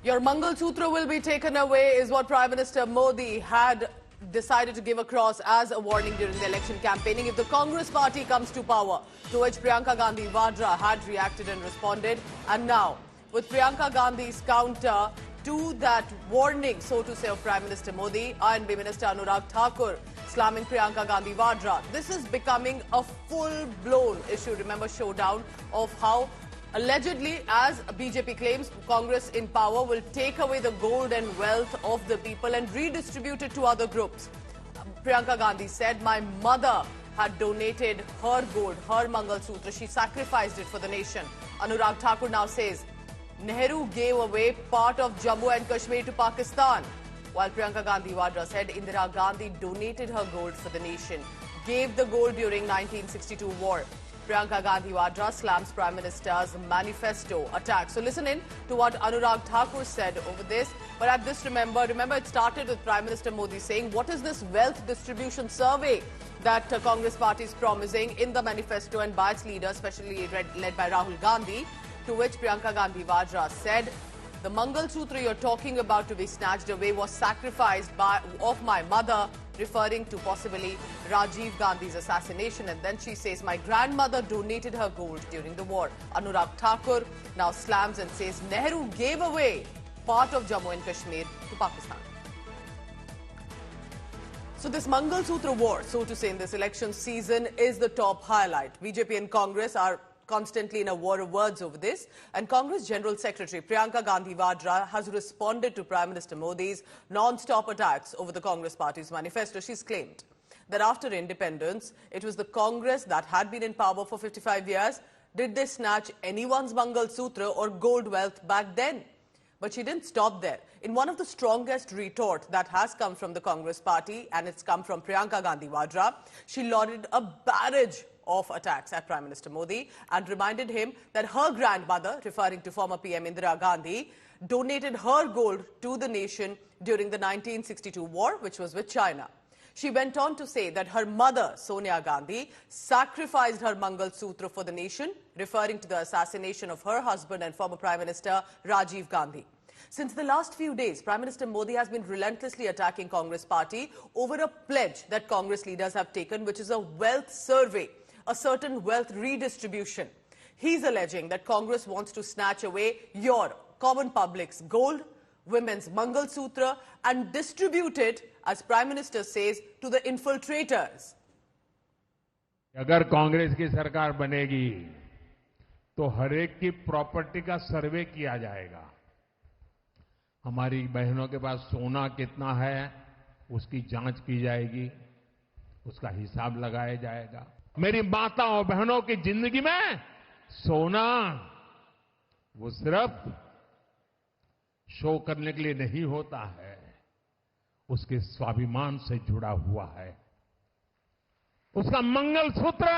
Your Mangal Sutra will be taken away is what Prime Minister Modi had decided to give across as a warning during the election campaigning if the Congress party comes to power, to which Priyanka Gandhi Vadra had reacted and responded. And now, with Priyanka Gandhi's counter to that warning, so to say, of Prime Minister Modi, R&B Minister Anurag Thakur slamming Priyanka Gandhi Vadra. This is becoming a full-blown issue. Remember, showdown of how allegedly, as BJP claims, Congress in power will take away the gold and wealth of the people and redistribute it to other groups. Priyanka Gandhi said, my mother had donated her gold, her Mangal Sutra. She sacrificed it for the nation. Anurag Thakur now says, Nehru gave away part of Jammu and Kashmir to Pakistan. While Priyanka Gandhi Vadra said Indira Gandhi donated her gold for the nation, gave the gold during 1962 war. Priyanka Gandhi Vadra slams Prime Minister's manifesto attack. So listen in to what Anurag Thakur said over this. But at this, remember it started with Prime Minister Modi saying, what is this wealth distribution survey that Congress party is promising in the manifesto and by its leader, especially led by Rahul Gandhi, to which Priyanka Gandhi Vadra said, the Mangal Sutra you're talking about to be snatched away was sacrificed of my mother, referring to possibly Rajiv Gandhi's assassination. And then she says, my grandmother donated her gold during the war. Anurag Thakur now slams and says, Nehru gave away part of Jammu and Kashmir to Pakistan. So this Mangal Sutra war, so to say, in this election season is the top highlight. BJP and Congress are constantly in a war of words over this, and Congress General Secretary Priyanka Gandhi Vadra has responded to Prime Minister Modi's non-stop attacks over the Congress party's manifesto. She's claimed that after independence, it was the Congress that had been in power for 55 years. Did they snatch anyone's Mangal Sutra or gold wealth back then? But she didn't stop there. In one of the strongest retort that has come from the Congress party, and it's come from Priyanka Gandhi Vadra, she lauded a barrage of attacks at Prime Minister Modi and reminded him that her grandmother, referring to former PM Indira Gandhi, donated her gold to the nation during the 1962 war, which was with China. She went on to say that her mother, Sonia Gandhi, sacrificed her Mangal Sutra for the nation, referring to the assassination of her husband and former Prime Minister Rajiv Gandhi. Since the last few days, Prime Minister Modi has been relentlessly attacking Congress party over a pledge that Congress leaders have taken, which is a wealth survey, a certain wealth redistribution. He's alleging that Congress wants to snatch away your common public's gold, women's Mangal Sutra, and distribute it, as Prime Minister says, to the infiltrators. अगर कांग्रेस की सरकार बनेगी तो हर एक की property का सर्वे किया जाएगा। हमारी बहनों के पास सोना कितना है उसकी जांच की जाएगी, उसका हिसाब लगाया जाएगा। मेरी माताओं और बहनों की जिंदगी में सोना वो सिर्फ शो करने के लिए नहीं होता है, उसके स्वाभिमान से जुड़ा हुआ है। उसका मंगल सूत्र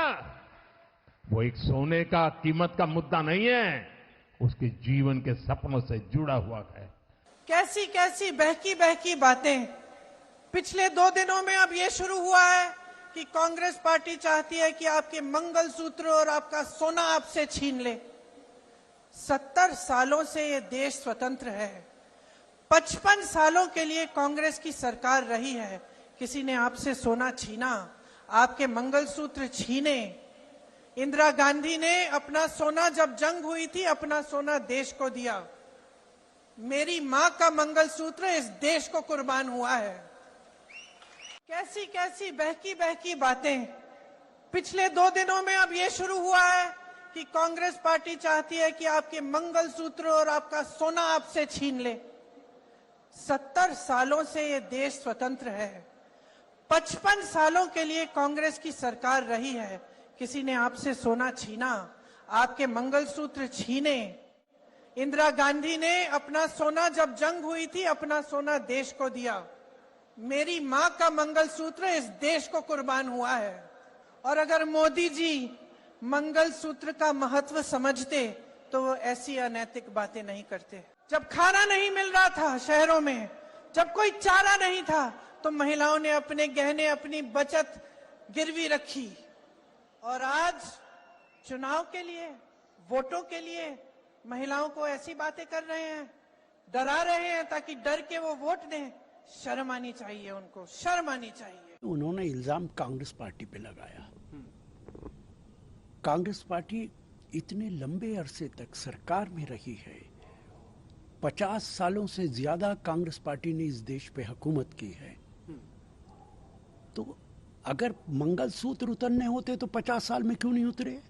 वो एक सोने का कीमत का मुद्दा नहीं है, उसके जीवन के सपनों से जुड़ा हुआ है। कैसी कैसी बहकी बहकी बातें पिछले 2 दिनों में अब ये शुरू हुआ है कि कांग्रेस पार्टी चाहती है कि आपके मंगल सूत्र और आपका सोना आपसे छीन ले। 70 सालों से ये देश स्वतंत्र है, 55 सालों के लिए कांग्रेस की सरकार रही है। किसी ने आपसे सोना छीना, आपके मंगल सूत्र छीने। इंदिरा गांधी ने अपना सोना, जब जंग हुई थी, अपना सोना देश को दिया। मेरी मां का मंगल सूत्र इस देश को कुर्बान हुआ है। कैसी कैसी बहकी बहकी बातें पिछले 2 दिनों में अब ये शुरू हुआ है कि कांग्रेस पार्टी चाहती है कि आपके मंगल सूत्र और आपका सोना आपसे छीन ले। 70 सालों से ये देश स्वतंत्र है, 55 सालों के लिए कांग्रेस की सरकार रही है। किसी ने आपसे सोना छीना, आपके मंगल सूत्र छीने। इंदिरा गांधी ने अपना सोना, जब जंग हुई थी, अपना सोना देश को दिया। मेरी मां का मंगल सूत्र इस देश को कुर्बान हुआ है। और अगर मोदी जी मंगल सूत्र का महत्व समझते तो वो ऐसी अनैतिक बातें नहीं करते। जब खाना नहीं मिल रहा था शहरों में, जब कोई चारा नहीं था, तो महिलाओं ने अपने गहने, अपनी बचत गिरवी रखी। और आज चुनाव के लिए, वोटों के लिए महिलाओं को ऐसी बातें कर रहे हैं। डरा रहे हैं ताकि डर के वो वोट दें। शर्म आनी चाहिए उनको, शर्म आनी चाहिए। उन्होंने इल्जाम कांग्रेस पार्टी पे लगाया। कांग्रेस पार्टी इतने लंबे अरसे तक सरकार में रही है, 50 सालों से ज्यादा कांग्रेस पार्टी ने इस देश पे हुकूमत की है। तो अगर मंगलसूत्र उतरने होते तो 50 साल में क्यों नहीं उतरे?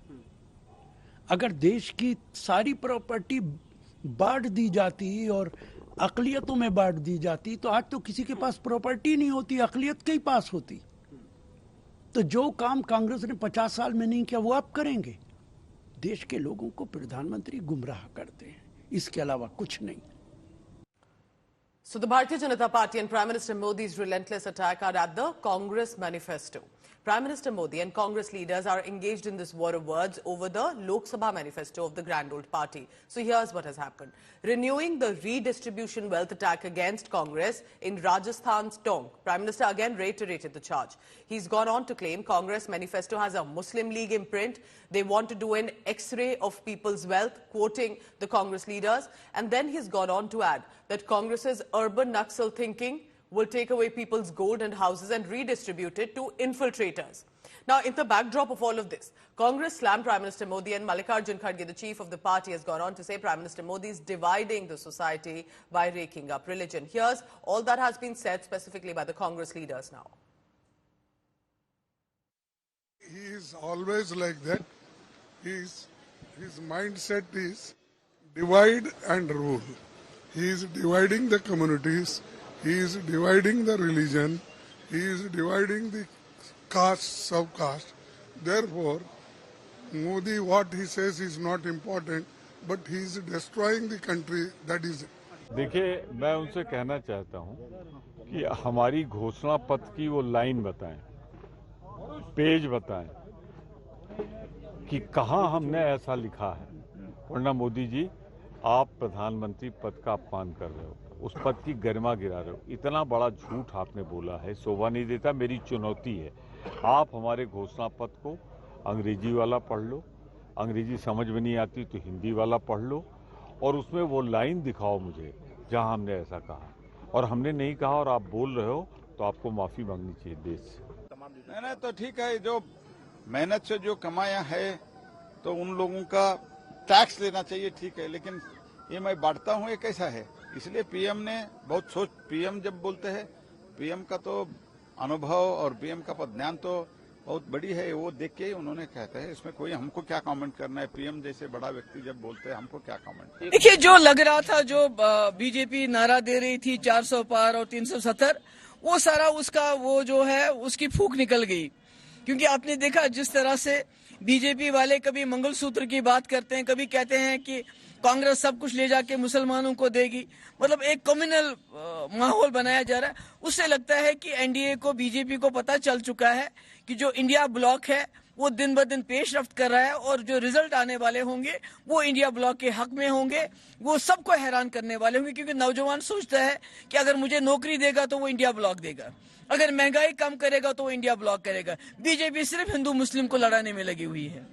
अगर देश की सारी प्रॉपर्टी बांट दी जाती और अकलियतों में बांट दी जाती तो आज तो किसी के पास प्रॉपर्टी नहीं होती, अकलियत के ही पास होती। तो जो काम कांग्रेस ने 50 साल में नहीं किया वो आप करेंगे। देश के लोगों को प्रधानमंत्री गुमराह करते हैं, इसके अलावा कुछ नहीं। So the Bharatiya Janata Party and Prime Minister Modi's relentless attack are at the Congress manifesto. Prime Minister Modi and Congress leaders are engaged in this war of words over the Lok Sabha manifesto of the grand old party. So here's what has happened. Renewing the redistribution wealth attack against Congress in Rajasthan's Tonk, Prime Minister again reiterated the charge. He's gone on to claim Congress manifesto has a Muslim League imprint. They want to do an X-ray of people's wealth, quoting the Congress leaders. And then he's gone on to add that Congress's urban Naxal thinking will take away people's gold and houses and redistribute it to infiltrators. Now, in the backdrop of all of this, Congress slammed Prime Minister Modi, and Mallikarjun Kharge, the chief of the party, has gone on to say Prime Minister Modi is dividing the society by raking up religion. Here's all that has been said specifically by the Congress leaders now. He is always like that. His mindset is divide and rule. He is dividing the communities. He is dividing the religion. He is dividing the caste, sub-caste. Therefore, Modi, what he says is not important, but he is destroying the country. That is it. देखिए, मैं उनसे कहना चाहता हूं कि हमारी घोषणा पत्र की वो लाइन बताएं, पेज बताएं कि कहां हमने ऐसा लिखा है। वरना मोदी जी, आप प्रधानमंत्री पद का अपमान कर रहे हो, उस पद की गरिमा गिरा रहे हो। इतना बड़ा झूठ आपने बोला है, शोभा नहीं देता। मेरी चुनौती है, आप हमारे घोषणा पत्र को अंग्रेजी वाला पढ़ लो, अंग्रेजी समझ में नहीं आती तो हिंदी वाला पढ़ लो, और उसमें वो लाइन दिखाओ मुझे जहां हमने ऐसा कहा। और हमने नहीं कहा और आप बोल रहे हो तो आपको माफी मांगनी चाहिए देश से। नहीं तो ठीक है, जो मेहनत से जो कमाया है तो उन लोगों का टैक्स लेना चाहिए, ठीक है, लेकिन ये मैं बांटता हूँ ये कैसा है। इसलिए पीएम ने बहुत सोच, पीएम जब बोलते हैं, पीएम का तो अनुभव और पीएम का ज्ञान तो बहुत बड़ी है, वो देख के उन्होंने कहते हैं। इसमें कोई हमको क्या कमेंट करना है? पीएम जैसे बड़ा व्यक्ति जब बोलते हैं, हमको क्या कमेंट। देखिए, जो लग रहा था, जो बीजेपी नारा दे रही थी 400 पार और 370, वो सारा उसका वो जो है उसकी फूंक निकल गई। क्योंकि आपने देखा जिस तरह से बीजेपी वाले कभी मंगलसूत्र की बात करते हैं, कभी कहते हैं कि कांग्रेस सब कुछ ले जाके मुसलमानों को देगी, मतलब एक कम्युनल माहौल बनाया जा रहा है। उससे लगता है कि एनडीए को, बीजेपी को पता चल चुका है कि जो इंडिया ब्लॉक है वो दिन ब दिन पेशरफ्त कर रहा है, और जो रिजल्ट आने वाले होंगे वो इंडिया ब्लॉक के हक में होंगे, वो सबको हैरान करने वाले होंगे। क्योंकि नौजवान सोचता है कि अगर मुझे नौकरी देगा तो वो इंडिया ब्लॉक देगा, अगर महंगाई कम करेगा तो वो इंडिया ब्लॉक करेगा। बीजेपी सिर्फ हिंदू मुस्लिम को लड़ाने में लगी हुई है।